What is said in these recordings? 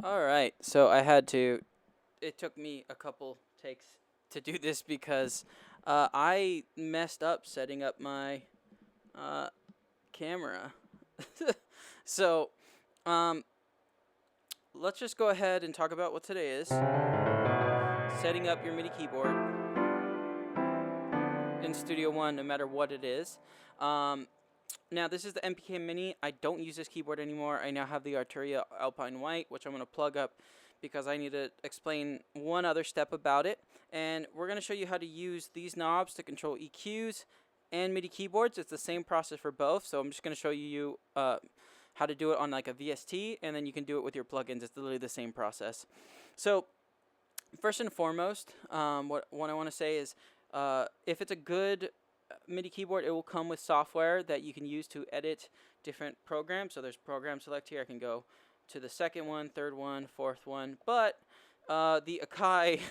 All right, so I had to. It took me a couple takes to do this because I messed up setting up my uh, camera. so um, let's just go ahead and talk about what today is. Setting up your MIDI keyboard in Studio One, no matter what it is. Um, Now, this is the MPK Mini. I don't use this keyboard anymore. I now have the Arturia Alpine White, which I'm going to plug up because I need to explain one other step about it. And we're going to show you how to use these knobs to control EQs and MIDI keyboards. It's the same process for both, so I'm just going to show you how to do it on like a VST, and then you can do it with your plugins. It's literally the same process. So first and foremost, what I want to say is if it's a good MIDI keyboard, it will come with software that you can use to edit different programs. So there's program select here. I can go to the second one, third one, fourth one. But the Akai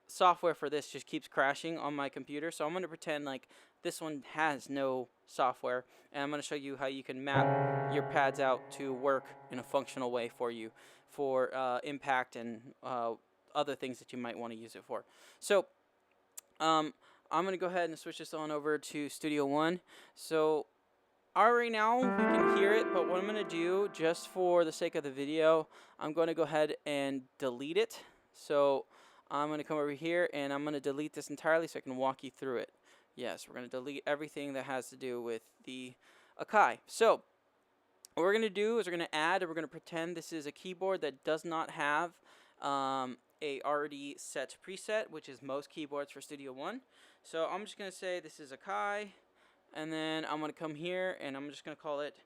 software for this just keeps crashing on my computer. So I'm going to pretend like this one has no software. And I'm going to show you how you can map your pads out to work in a functional way for you for impact and other things that you might want to use it for. So I'm going to go ahead and switch this on over to Studio One. So right now we can hear it, but what I'm going to do, just for the sake of the video, I'm going to go ahead and delete it. So I'm going to come over here and I'm going to delete this entirely so I can walk you through it. Yes, we're going to delete everything that has to do with the Akai. So what we're going to do is we're going to add, and we're going to pretend this is a keyboard that does not have a already set preset, which is most keyboards for Studio One. So I'm just going to say this is Akai, and then I'm going to come here and I'm just going to call it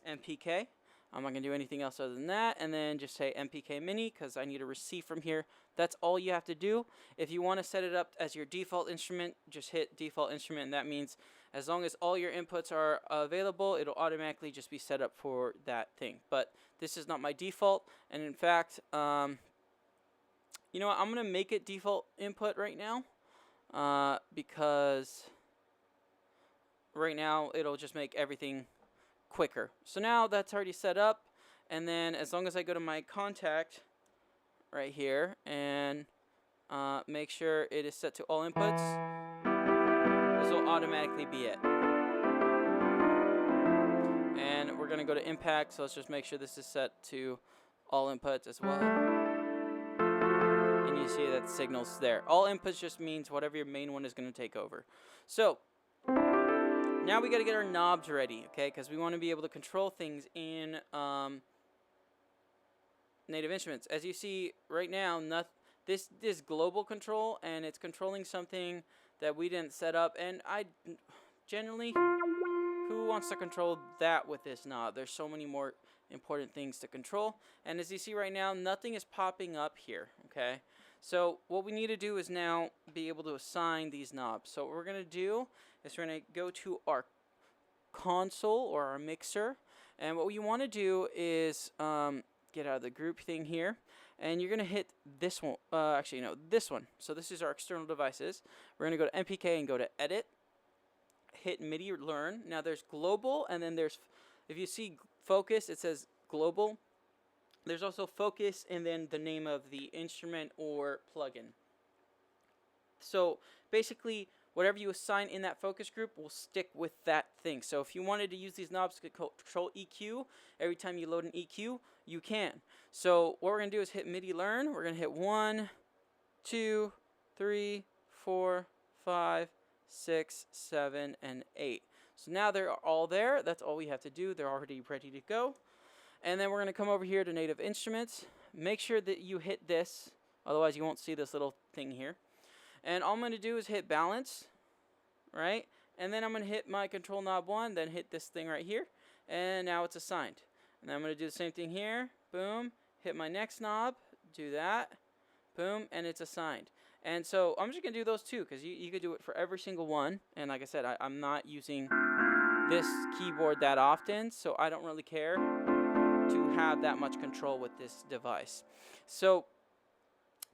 MPK. I'm not going to do anything else other than that, and then just say MPK Mini because I need a receive from here. That's all you have to do. If you want to set it up as your default instrument, just hit default instrument, and that means as long as all your inputs are available, it'll automatically just be set up for that thing. But this is not my default, and in fact, you know what, I'm going to make it default input right now because right now it'll just make everything quicker. So now that's already set up, and then as long as I go to my contact right here and make sure it is set to all inputs, this will automatically be it. And we're going to go to impact, so let's just make sure this is set to all inputs as well. And you see that the signal's there. All inputs just means whatever your main one is going to take over. So now we got to get our knobs ready, okay? Because we want to be able to control things in native instruments. As you see right now, this is global control, and it's controlling something that we didn't set up. And I generally, who wants to control that with this knob? There's so many more important things to control. And as you see right now, nothing is popping up here, okay? So what we need to do is now be able to assign these knobs. So what we're going to do is we're going to go to our console or our mixer. And what we want to do is get out of the group thing here. And you're going to hit this one. Actually, no, this one. So this is our external devices. We're going to go to MPK and go to Edit. Hit MIDI Learn. Now there's global, and then there's, if you see focus, it says global. There's also focus and then the name of the instrument or plugin. So basically, whatever you assign in that focus group will stick with that thing. So if you wanted to use these knobs to control EQ, every time you load an EQ, you can. So what we're going to do is hit MIDI Learn. We're going to hit 1, 2, 3, 4, 5, 6, 7, and 8. So now they're all there. That's all we have to do. They're already ready to go. And then we're going to come over here to Native Instruments. Make sure that you hit this, otherwise you won't see this little thing here. And all I'm going to do is hit Balance, right? And then I'm going to hit my Control Knob 1, then hit this thing right here. And now it's assigned. And then I'm going to do the same thing here. Boom. Hit my next knob. Do that. Boom. And it's assigned. And so I'm just going to do those two because you could do it for every single one. And like I said, I'm not using this keyboard that often, so I don't really care to have that much control with this device. So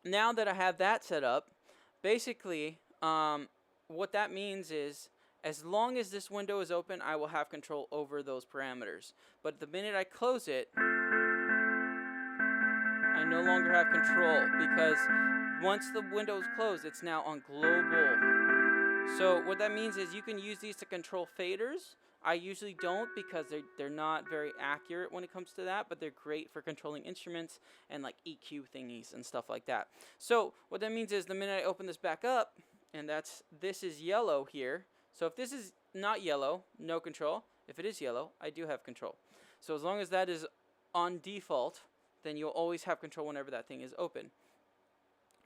now that I have that set up, basically what that means is as long as this window is open, I will have control over those parameters. But the minute I close it, no longer have control because once the window is closed, it's now on global. So what that means is you can use these to control faders. I usually don't because they're not very accurate when it comes to that, but they're great for controlling instruments and like EQ thingies and stuff like that. So what that means is the minute I open this back up, and this is yellow here. So if this is not yellow, no control. If it is yellow, I do have control. So as long as that is on default, then you'll always have control whenever that thing is open.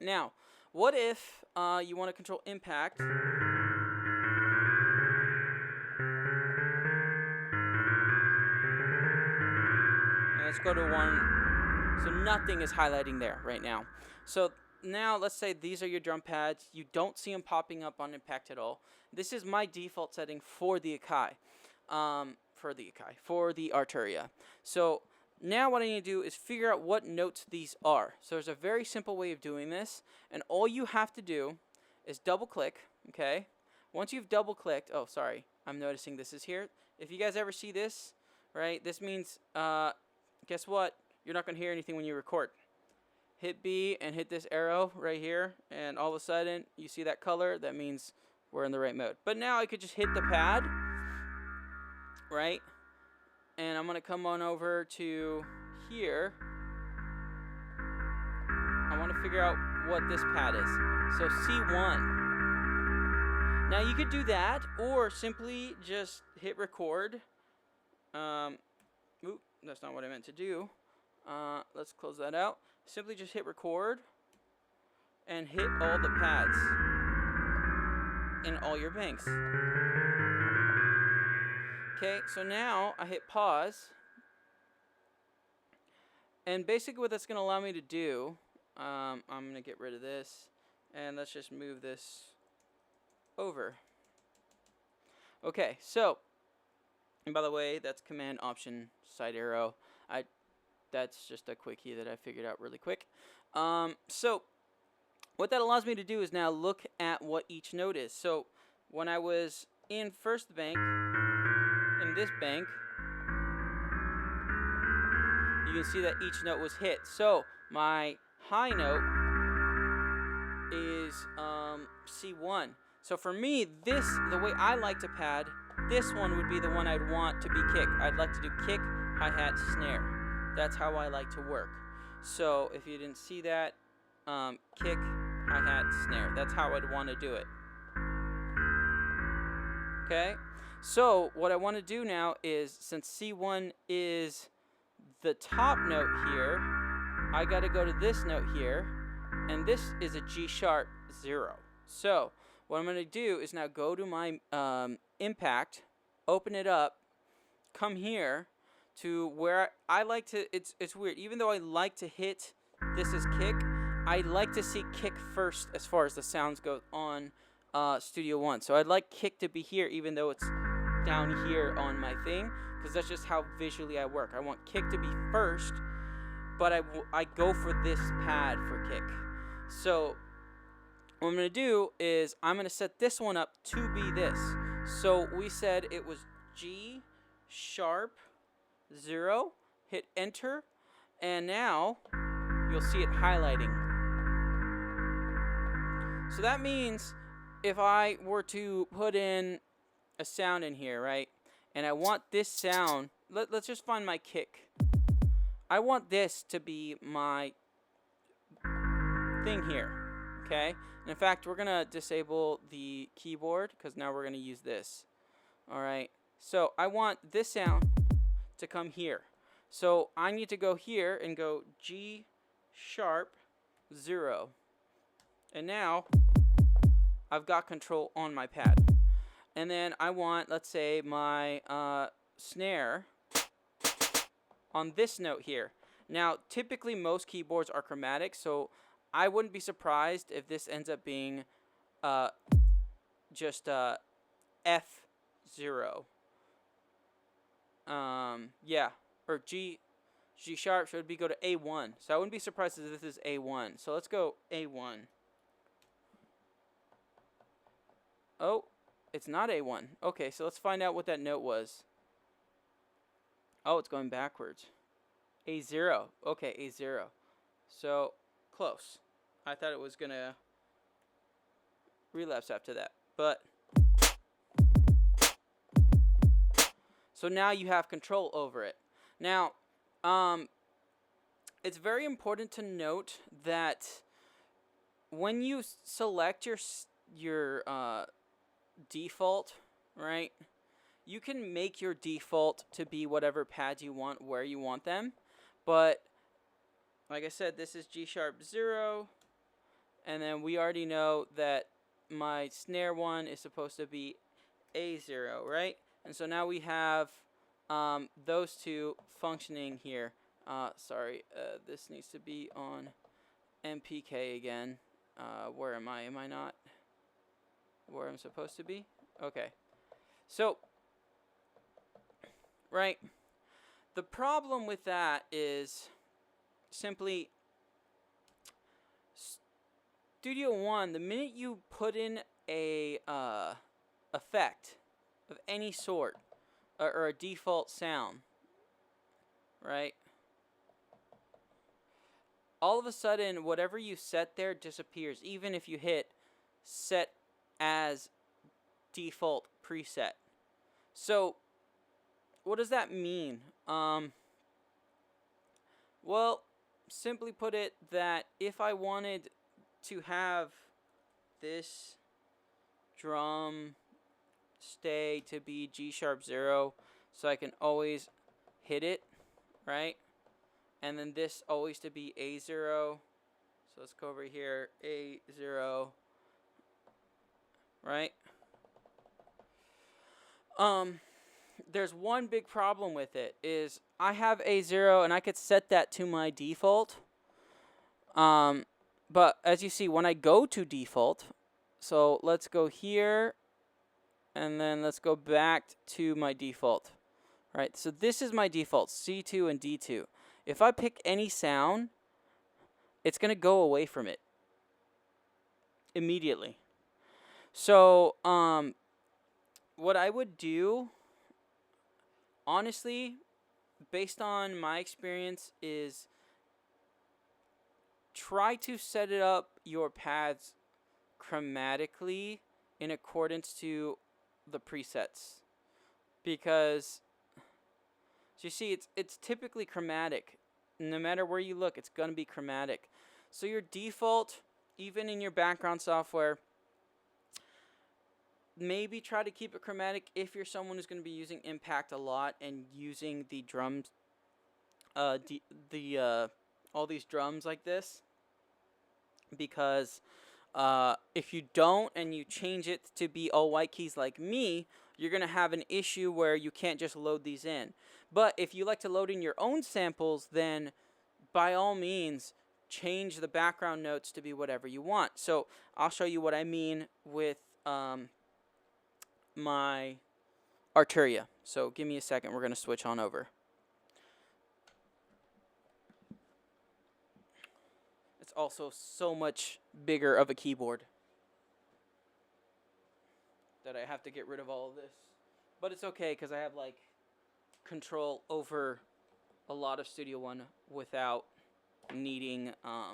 Now, what if you want to control impact? Let's go to 1. So nothing is highlighting there right now. So now let's say these are your drum pads. You don't see them popping up on impact at all. This is my default setting for the Akai, for the Arturia. So now what I need to do is figure out what notes these are. So there's a very simple way of doing this, and all you have to do is double click, okay? Once you've double clicked, oh sorry, I'm noticing this is here. If you guys ever see this, right, this means, guess what? You're not going to hear anything when you record. Hit B and hit this arrow right here, and all of a sudden you see that color. That means we're in the right mode. But now I could just hit the pad, right? And I'm going to come on over to here. I want to figure out what this pad is. So C1. Now you could do that, or simply just hit record. Oop, that's not what I meant to do. Let's close that out. Simply just hit record and hit all the pads in all your banks. Okay, so now I hit pause. And basically what that's going to allow me to do, I'm going to get rid of this, and let's just move this over. Okay, so, and by the way, that's Command Option side arrow. That's just a quick key that I figured out really quick. So what that allows me to do is now look at what each note is. So when I was in first bank, in this bank, you can see that each note was hit. So my high note is C1. So for me, the way I like to pad, this one would be the one I'd want to be kick. I'd like to do kick, hi-hat, snare. That's how I like to work. So if you didn't see that, kick, hi-hat, snare. That's how I'd want to do it. Okay? So what I want to do now is, since C1 is the top note here, I got to go to this note here, and this is a G sharp 0. So what I'm going to do is now go to my impact, open it up, come here to where I like to, it's weird, even though I like to hit this as kick, I like to see kick first as far as the sounds go on Studio One. So I'd like kick to be here even though it's down here on my thing, because that's just how visually I work. I want kick to be first, but I go for this pad for kick. So what I'm going to do is I'm going to set this one up to be this. So we said it was G sharp 0, hit enter, and now you'll see it highlighting. So that means if I were to put in a sound in here, right, and I want this sound, let's just find my kick. I want this to be my thing here, okay? And in fact, we're going to disable the keyboard because now we're going to use this. All right, so I want this sound to come here. So I need to go here and go G sharp 0. And now I've got control on my pad. And then I want, let's say, my snare on this note here. Now, typically most keyboards are chromatic, so I wouldn't be surprised if this ends up being just F0. Yeah, or G sharp should be go to A1. So I wouldn't be surprised if this is A1. So let's go A1. Oh, it's not A1. Okay, so let's find out what that note was. Oh, it's going backwards. A0. Okay, A0. So, close. I thought it was going to relapse after that. But, so now you have control over it. Now, it's very important to note that when you select your default, right, you can make your default to be whatever pads you want, where you want them. But like I said, this is G sharp 0, and then we already know that my snare one is supposed to be A0, right? And so now we have those two functioning here. This needs to be on MPK again. Where am I? Am I not where I'm supposed to be? Okay. So, right, the problem with that is simply Studio One, the minute you put in a effect of any sort, or a default sound, right, all of a sudden whatever you set there disappears, even if you hit set as default preset. So what does that mean? Well, simply put it, that if I wanted to have this drum stay to be G sharp 0, so I can always hit it, right? And then this always to be A0. So let's go over here, A0, right? There's one big problem with it, is I have A0 and I could set that to my default. But as you see, when I go to default, so let's go here, and then let's go back to my default. Right, so this is my default, C2 and D2. If I pick any sound, it's going to go away from it immediately. So, what I would do, honestly, based on my experience, is try to set it up your pads chromatically in accordance to the presets, because so you see it's typically chromatic. No matter where you look, it's going to be chromatic. So your default, even in your background software, maybe try to keep it chromatic if you're someone who's going to be using impact a lot and using the drums, all these drums like this, because if you don't and you change it to be all white keys like me, you're going to have an issue where you can't just load these in. But if you like to load in your own samples, then by all means, change the background notes to be whatever you want. So I'll show you what I mean with my Arturia. So give me a second. We're going to switch on over. It's also so much bigger of a keyboard that I have to get rid of all of this. But it's okay, because I have like control over a lot of Studio One without needing a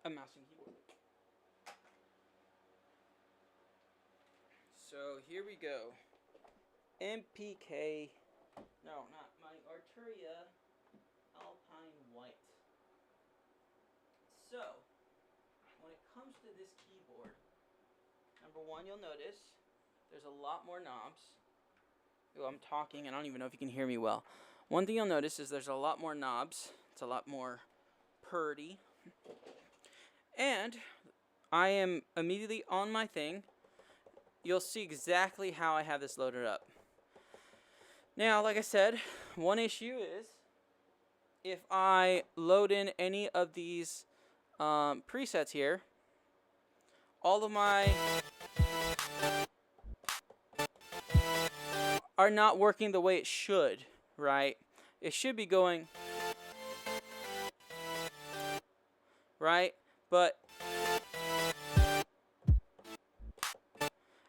mouse and keyboard. So here we go. MPK. No, not my Arturia Alpine White. So, when it comes to this keyboard, number one, you'll notice there's a lot more knobs. Ooh, I'm talking, and I don't even know if you can hear me well. One thing you'll notice is there's a lot more knobs. It's a lot more purdy. And I am immediately on my thing. You'll see exactly how I have this loaded up. Now, like I said, one issue is if I load in any of these presets here, all of my are not working the way it should, right? It should be going, right? But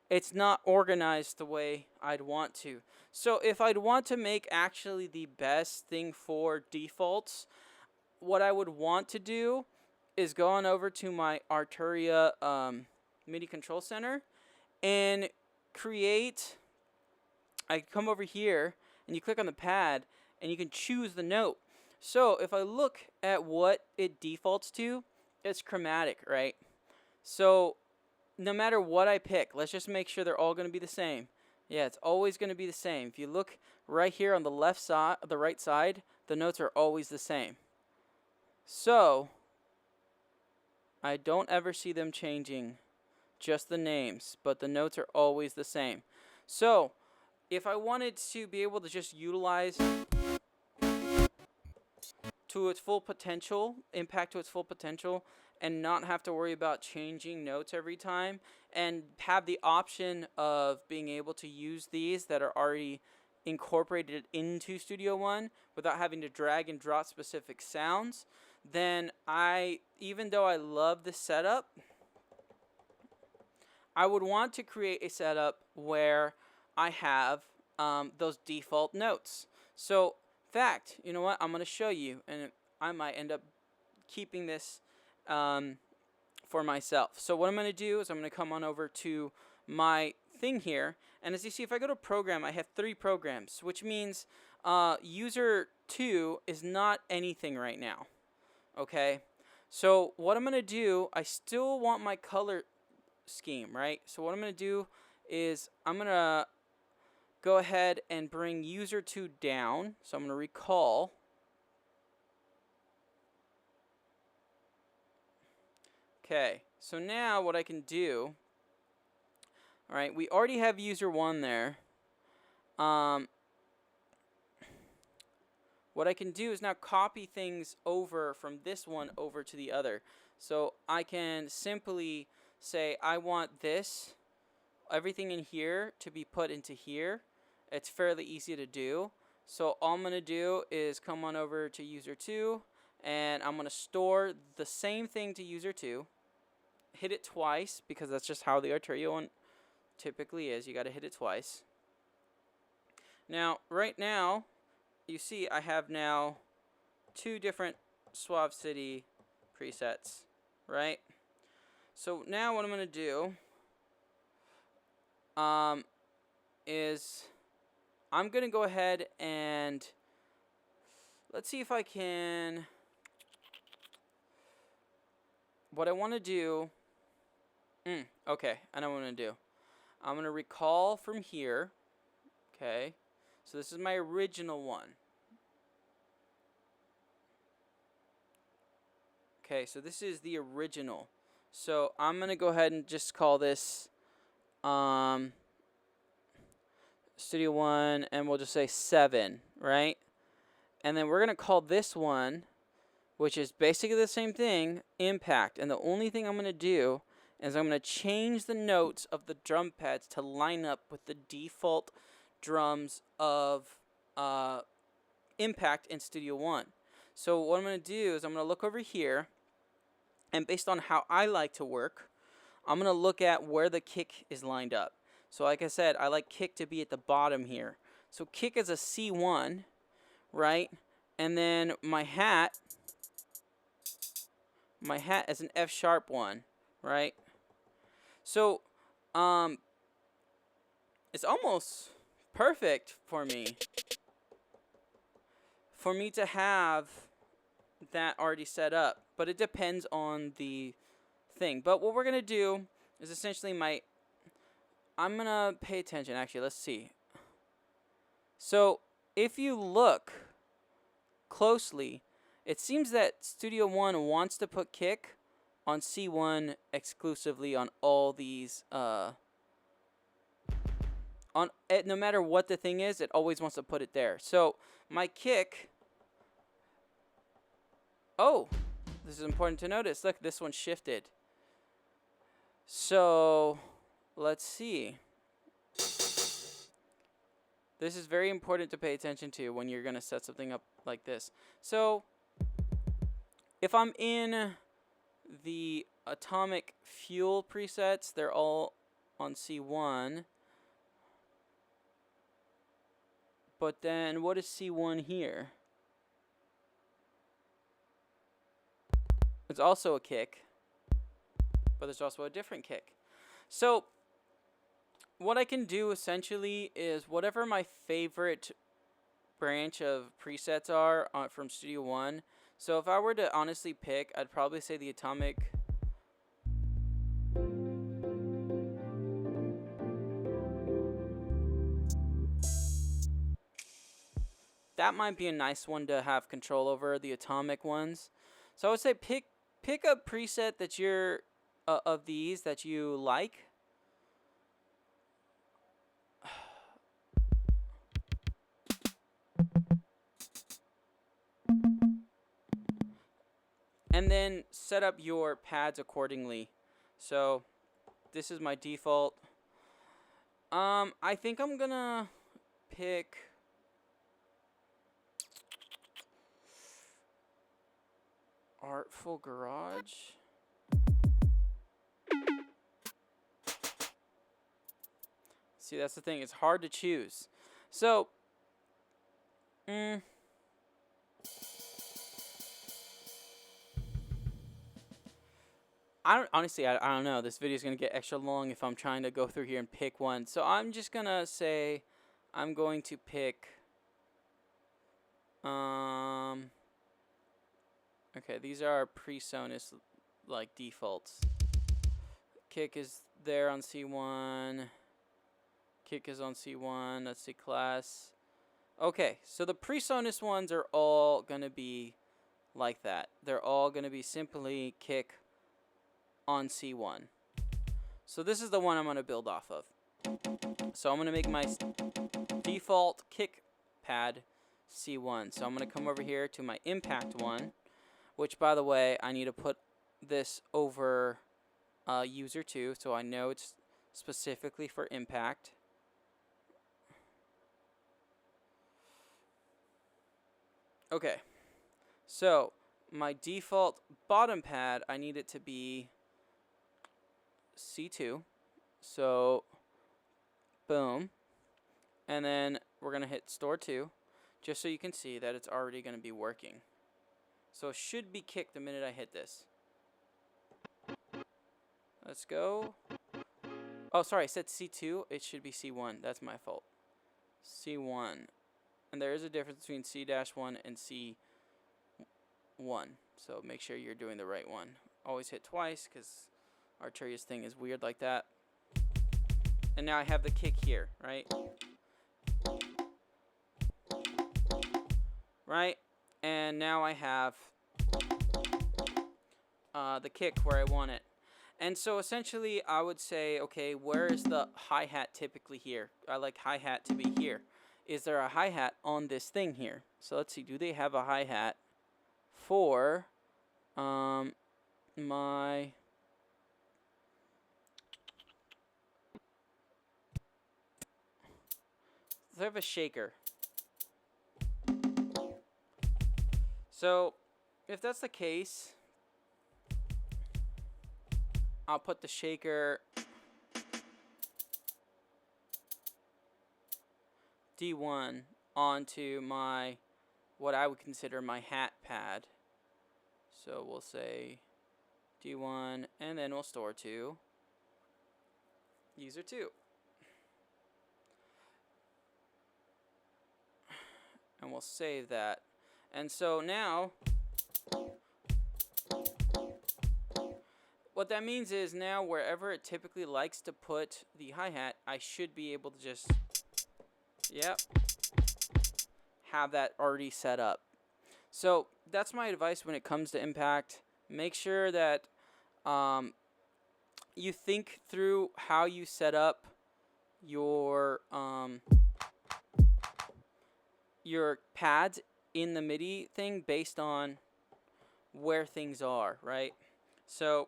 it's not organized the way I'd want to. So if I'd want to make actually the best thing for defaults, what I would want to do is go on over to my Arturia MIDI control center and create. I come over here and you click on the pad and you can choose the note. So if I look at what it defaults to, it's chromatic, right? So no matter what I pick, let's just make sure they're all going to be the same. Yeah, it's always going to be the same. If you look right here on the left side, the right side, the notes are always the same. So I don't ever see them changing, just the names, but the notes are always the same. So if I wanted to be able to just utilize to its full potential, impact to its full potential, and not have to worry about changing notes every time, and have the option of being able to use these that are already incorporated into Studio One without having to drag and drop specific sounds, then even though I love this setup, I would want to create a setup where I have those default notes. So, fact, you know what? I'm going to show you, and I might end up keeping this for myself. So what I'm going to do is I'm going to come on over to my thing here, and as you see, if I go to program, I have 3 programs, which means user 2 is not anything right now. Okay, so what I'm going to do, I still want my color scheme, right? So what I'm going to do is I'm going to go ahead and bring user 2 down. So I'm going to recall. Okay, so now what I can do, all right, we already have user 1 there. What I can do is now copy things over from this one over to the other. So I can simply say I want this, everything in here to be put into here. It's fairly easy to do. So all I'm going to do is come on over to user 2, and I'm going to store the same thing to user 2. Hit it twice because that's just how the Arturia one typically is. You got to hit it twice. Now, right now, you see I have now 2 different Suav City presets, right? So now what I'm going to do is I'm going to go ahead and let's see if I can. What I want to do. Okay, I know what I'm going to do. I'm going to recall from here. Okay, so this is my original one. Okay, so this is the original. So I'm going to go ahead and just call this Studio One, and we'll just say 7, right? And then we're going to call this one, which is basically the same thing, Impact. And the only thing I'm going to do is I'm going to change the notes of the drum pads to line up with the default drums of Impact in Studio One. So what I'm going to do is I'm going to look over here, and based on how I like to work, I'm going to look at where the kick is lined up. So like I said, I like kick to be at the bottom here. So kick is a C1, right? And then my hat is an F sharp 1, right? So it's almost perfect for me to have that already set up, but it depends on the thing. But what we're gonna do is essentially I'm gonna pay attention. Actually, let's see. So if you look closely, it seems that Studio One wants to put kick on C1 exclusively on all these no matter what the thing is, it always wants to put it there. So my kick, oh, this is important to notice. Look, this one shifted. So let's see. This is very important to pay attention to when you're going to set something up like this. So if I'm in the atomic fuel presets, they're all on C1. But then what is C1 here? It's also a kick, but there's also a different kick. So what I can do essentially is whatever my favorite branch of presets are from Studio One. So if I were to honestly pick, I'd probably say the Atomic. That might be a nice one to have control over, the Atomic ones. So I would say pick a preset that you're of these that you like. And then set up your pads accordingly. So this is my default. I think I'm gonna pick Artful Garage. See, that's the thing. It's hard to choose. So, I don't know. This video is going to get extra long if I'm trying to go through here and pick one. So I'm just going to say I'm going to pick okay, these are PreSonus like defaults. Kick is there on C1. Kick is on C1. Let's see class. Okay, so the PreSonus ones are all going to be like that. They're all going to be simply kick on C1. So this is the one I'm going to build off of. So I'm going to make my default kick pad C1. So I'm going to come over here to my impact one, which by the way, I need to put this over user 2 so I know it's specifically for impact. Okay, so my default bottom pad, I need it to be C2. So, boom. And then we're going to hit store 2, just so you can see that it's already going to be working. So it should be kicked the minute I hit this. Let's go. Oh, sorry, I said C2. It should be C1. That's my fault. C1. And there is a difference between C-1 and C1. So make sure you're doing the right one. Always hit twice because Arturia's thing is weird like that. And now I have the kick here, right? Right? And now I have the kick where I want it. And so essentially I would say, okay, where is the hi-hat typically here? I like hi-hat to be here. Is there a hi-hat on this thing here? So let's see, do they have a hi-hat for my... They have a shaker. So if that's the case, I'll put the shaker D1 onto my, what I would consider my hat pad. So we'll say D1 and then we'll store 2, user 2. And we'll save that. And so now, what that means is now wherever it typically likes to put the hi-hat, I should be able to just, yep, have that already set up. So that's my advice when it comes to impact. Make sure that you think through how you set up your pads in the MIDI thing based on where things are, right? So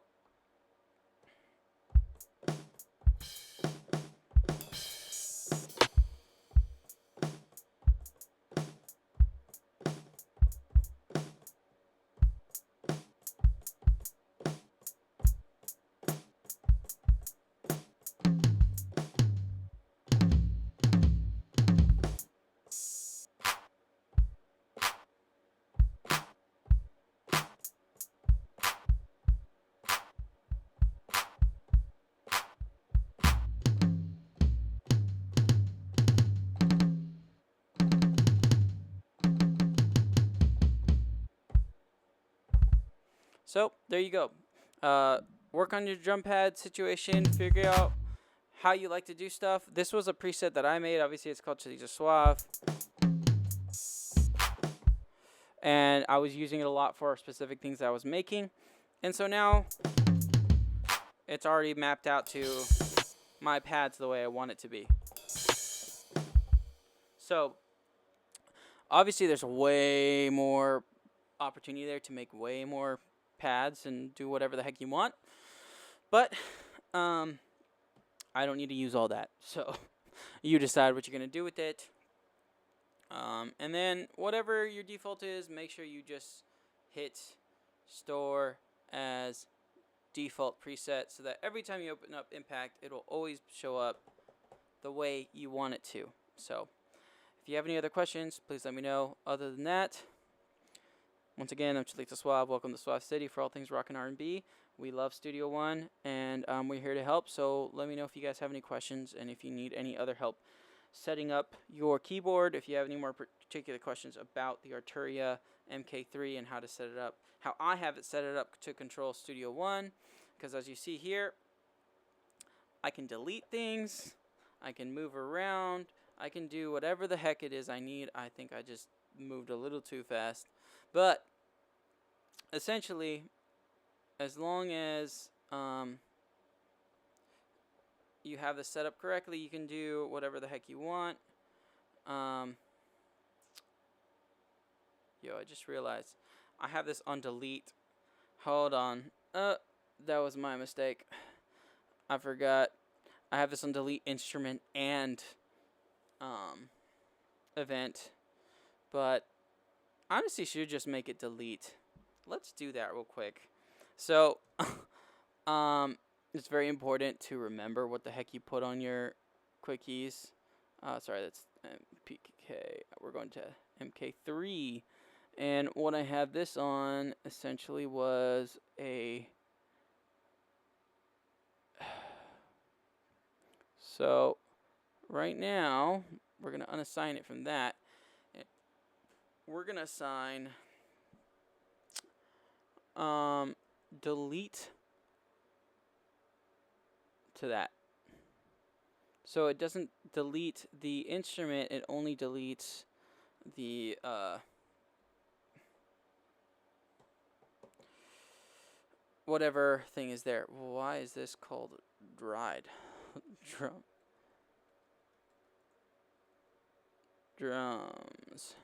So there you go. Work on your drum pad situation. Figure out how you like to do stuff. This was a preset that I made. Obviously, it's called Suav, and I was using it a lot for specific things that I was making. And so now it's already mapped out to my pads the way I want it to be. So obviously there's way more opportunity there to make way more pads and do whatever the heck you want. But I don't need to use all that. So you decide what you're going to do with it. And then whatever your default is, make sure you just hit store as default preset so that every time you open up Impact, it'll always show up the way you want it to. So if you have any other questions, please let me know. Other than that, once again, I'm Suav. Welcome to Suav City for all things rock and R&B. We love Studio One, and we're here to help. So let me know if you guys have any questions and if you need any other help setting up your keyboard. If you have any more particular questions about the Arturia MK3 and how to set it up, how I have it set it up to control Studio One, because as you see here, I can delete things, I can move around, I can do whatever the heck it is I need. I think I just moved a little too fast, but essentially, as long as you have this set up correctly, you can do whatever the heck you want. I just realized I have this on delete. Hold on. That was my mistake. I forgot. I have this on delete instrument and event, but honestly should just make it delete. Let's do that real quick. So it's very important to remember what the heck you put on your quick keys. Sorry, that's MPK. We're going to MK3. And what I have this on essentially was a... So right now, we're going to unassign it from that. We're going to assign delete to that. So it doesn't delete the instrument, it only deletes the whatever thing is there. Why is this called dried? Drums.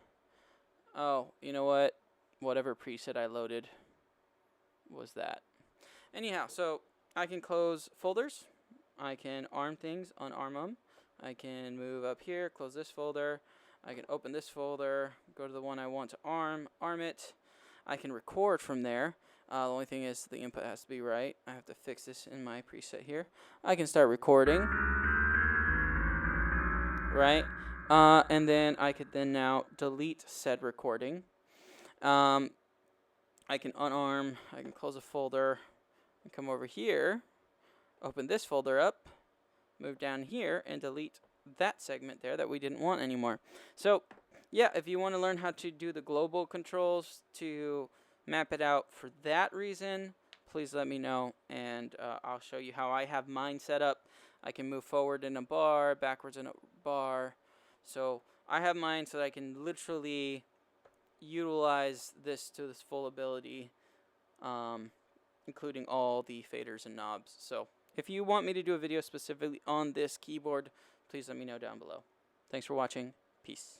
Oh, you know what? Whatever preset I loaded was that. Anyhow, so I can close folders. I can arm things, unarm them. I can move up here, close this folder. I can open this folder, go to the one I want to arm it. I can record from there. The only thing is the input has to be right. I have to fix this in my preset here. I can start recording, right? And then I could then now delete said recording. I can unarm, I can close a folder, and come over here, open this folder up, move down here, and delete that segment there that we didn't want anymore. So, yeah, if you want to learn how to do the global controls to map it out for that reason, please let me know, and I'll show you how I have mine set up. I can move forward in a bar, backwards in a bar. So I have mine so that I can literally utilize this to its full ability, including all the faders and knobs. So if you want me to do a video specifically on this keyboard, please let me know down below. Thanks for watching. Peace.